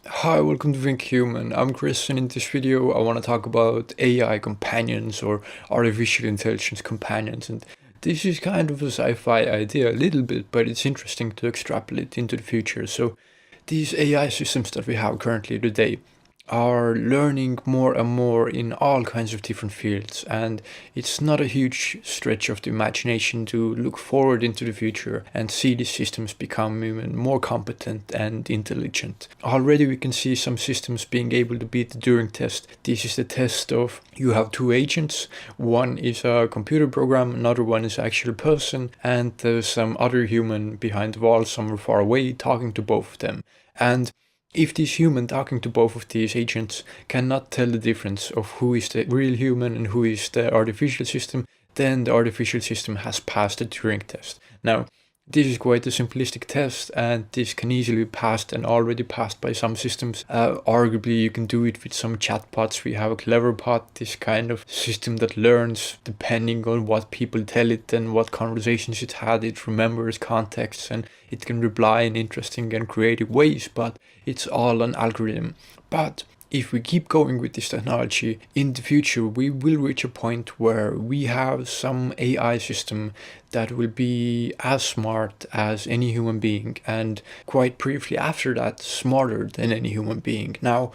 Hi, welcome to Think Human. I'm Chris, and in this video, I want to talk about AI companions or artificial intelligence companions. And this is kind of a sci-fi idea, a little bit, but it's interesting to extrapolate into the future. So, these AI systems that we have currently today are learning more and more in all kinds of different fields, and it's not a huge stretch of the imagination to look forward into the future and see these systems become even more competent and intelligent. Already we can see some systems being able to beat the Turing test. This is the test of you have two agents, one is a computer program, another one is an actual person, and there's some other human behind the wall somewhere far away talking to both of them. And if this human talking to both of these agents cannot tell the difference of who is the real human and who is the artificial system, then the artificial system has passed the Turing test. Now, this is quite a simplistic test, and this can easily be passed and already passed by some systems. Arguably, you can do it with some chatbots. We have a clever bot, this kind of system that learns depending on what people tell it and what conversations it had. It remembers contexts and it can reply in interesting and creative ways, but it's all an algorithm. But if we keep going with this technology, in the future we will reach a point where we have some AI system that will be as smart as any human being, and quite briefly after that, smarter than any human being. Now,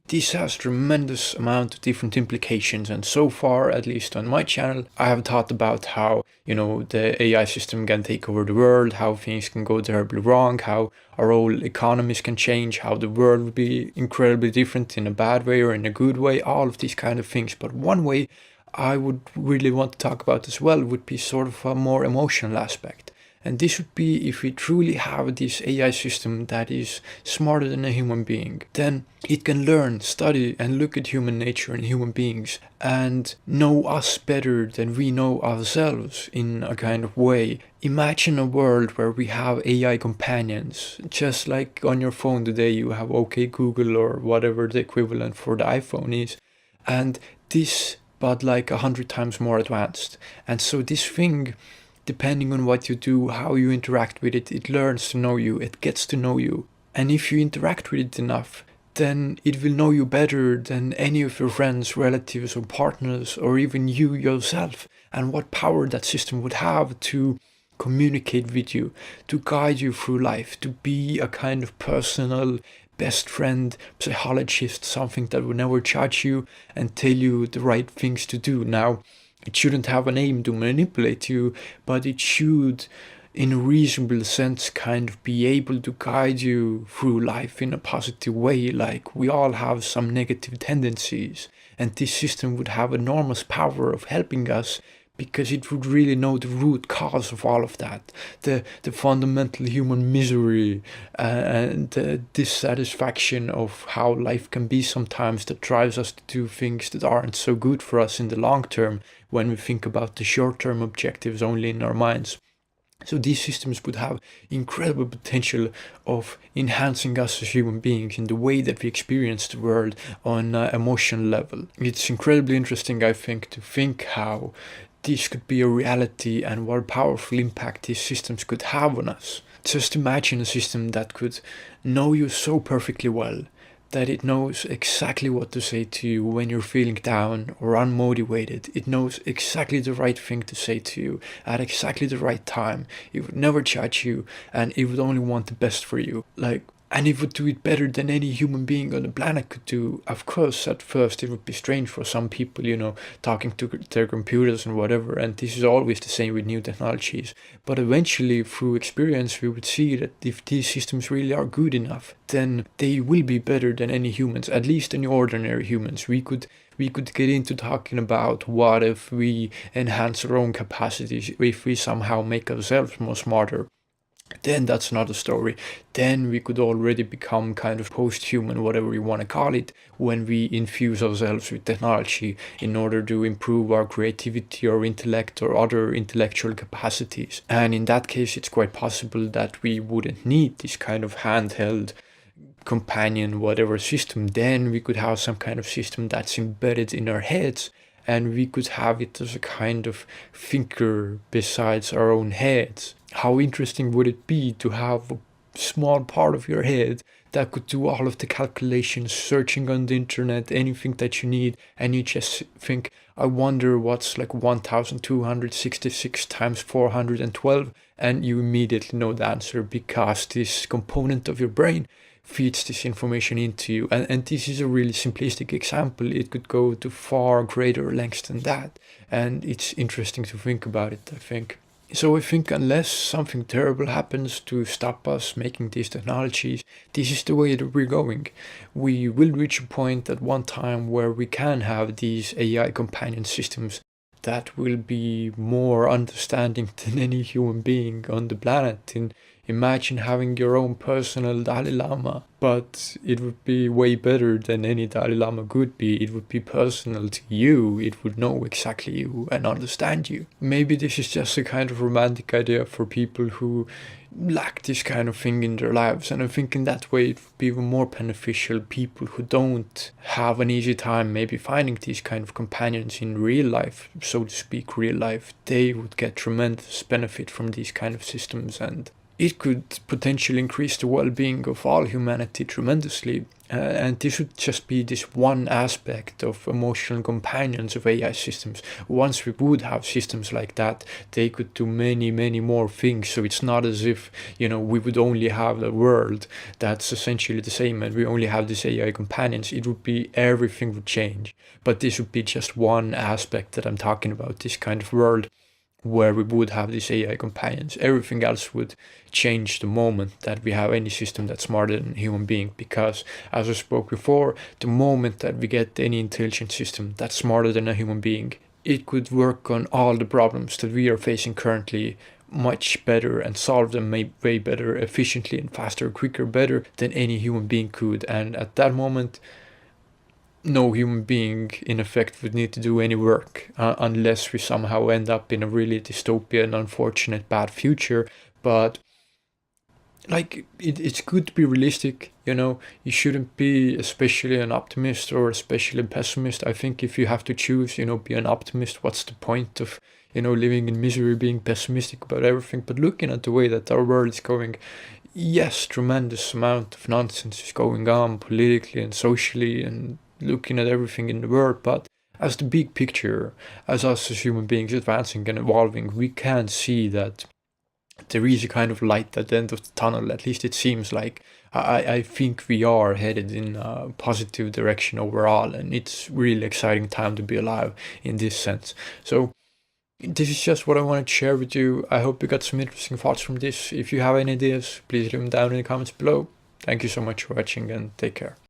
this has tremendous amount of different implications, and so far, at least on my channel, I have thought about how, the AI system can take over the world, how things can go terribly wrong, how our whole economies can change, how the world will be incredibly different in a bad way or in a good way, all of these kind of things. But one way I would really want to talk about as well would be sort of a more emotional aspect. And this would be if we truly have this AI system that is smarter than a human being, then it can learn, study, and look at human nature and human beings and know us better than we know ourselves in a kind of way. Imagine a world where we have AI companions, just like on your phone today you have OK Google or whatever the equivalent for the iPhone is, and this but like 100 times more advanced. And so this thing, depending on what you do, how you interact with it, it learns to know you, it gets to know you. And if you interact with it enough, then it will know you better than any of your friends, relatives, or partners, or even you yourself. And what power that system would have to communicate with you, to guide you through life, to be a kind of personal best friend, psychologist, something that would never judge you and tell you the right things to do. Now, it shouldn't have an aim to manipulate you, but it should, in a reasonable sense, kind of be able to guide you through life in a positive way. Like, we all have some negative tendencies, and this system would have enormous power of helping us because it would really know the root cause of all of that, the fundamental human misery and the dissatisfaction of how life can be sometimes, that drives us to do things that aren't so good for us in the long term when we think about the short-term objectives only in our minds. So these systems would have incredible potential of enhancing us as human beings in the way that we experience the world on an emotional level. It's incredibly interesting, I think, to think how this could be a reality and what a powerful impact these systems could have on us. Just imagine a system that could know you so perfectly well that it knows exactly what to say to you when you're feeling down or unmotivated. It knows exactly the right thing to say to you at exactly the right time. It would never judge you, and it would only want the best for you. And it would do it better than any human being on the planet could do. Of course, at first it would be strange for some people, talking to their computers and whatever, and this is always the same with new technologies. But eventually, through experience, we would see that if these systems really are good enough, then they will be better than any humans, at least any ordinary humans. We could get into talking about what if we enhance our own capacities, if we somehow make ourselves more smarter. Then that's another story. Then we could already become kind of post-human, whatever you want to call it, when we infuse ourselves with technology in order to improve our creativity or intellect or other intellectual capacities. And in that case, it's quite possible that we wouldn't need this kind of handheld companion, whatever system. Then we could have some kind of system that's embedded in our heads, and we could have it as a kind of thinker besides our own heads. How interesting would it be to have a small part of your head that could do all of the calculations, searching on the internet, anything that you need, and you just think, I wonder what's like 1266 times 412, and you immediately know the answer because this component of your brain feeds this information into you. And this is a really simplistic example. It could go to far greater lengths than that, and it's interesting to think about it, I think. So I think unless something terrible happens to stop us making these technologies, this is the way that we're going. We will reach a point at one time where we can have these AI companion systems that will be more understanding than any human being on the planet. And imagine having your own personal Dalai Lama, but it would be way better than any Dalai Lama could be. It would be personal to you, it would know exactly you and understand you. Maybe this is just a kind of romantic idea for people who lack this kind of thing in their lives, and I think in that way it would be even more beneficial. People who don't have an easy time maybe finding these kind of companions in real life, so to speak, real life, they would get tremendous benefit from these kind of systems, and it could potentially increase the well-being of all humanity tremendously. And this would just be this one aspect of emotional companions of AI systems. Once we would have systems like that, they could do many, many more things. So it's not as if, we would only have a world that's essentially the same and we only have these AI companions. It would be everything would change. But this would be just one aspect that I'm talking about, this kind of world where we would have these AI companions. Everything else would change the moment that we have any system that's smarter than a human being, because as I spoke before, the moment that we get any intelligent system that's smarter than a human being, it could work on all the problems that we are facing currently much better and solve them way better, efficiently and faster, quicker, better than any human being could. And at that moment, no human being in effect would need to do any work unless we somehow end up in a really dystopian, unfortunate, bad future. But it's good to be realistic, you shouldn't be especially an optimist or especially a pessimist. I think if you have to choose, be an optimist, what's the point of living in misery, being pessimistic about everything? But looking at the way that our world is going, yes, tremendous amount of nonsense is going on politically and socially, and looking at everything in the world, but as the big picture, as us as human beings advancing and evolving, we can see that there is a kind of light at the end of the tunnel. At least it seems like. I think we are headed in a positive direction overall, and it's really exciting time to be alive in this sense. So this is just what I wanted to share with you. I hope you got some interesting thoughts from this. If you have any ideas, please leave them down in the comments below. Thank you so much for watching, and take care.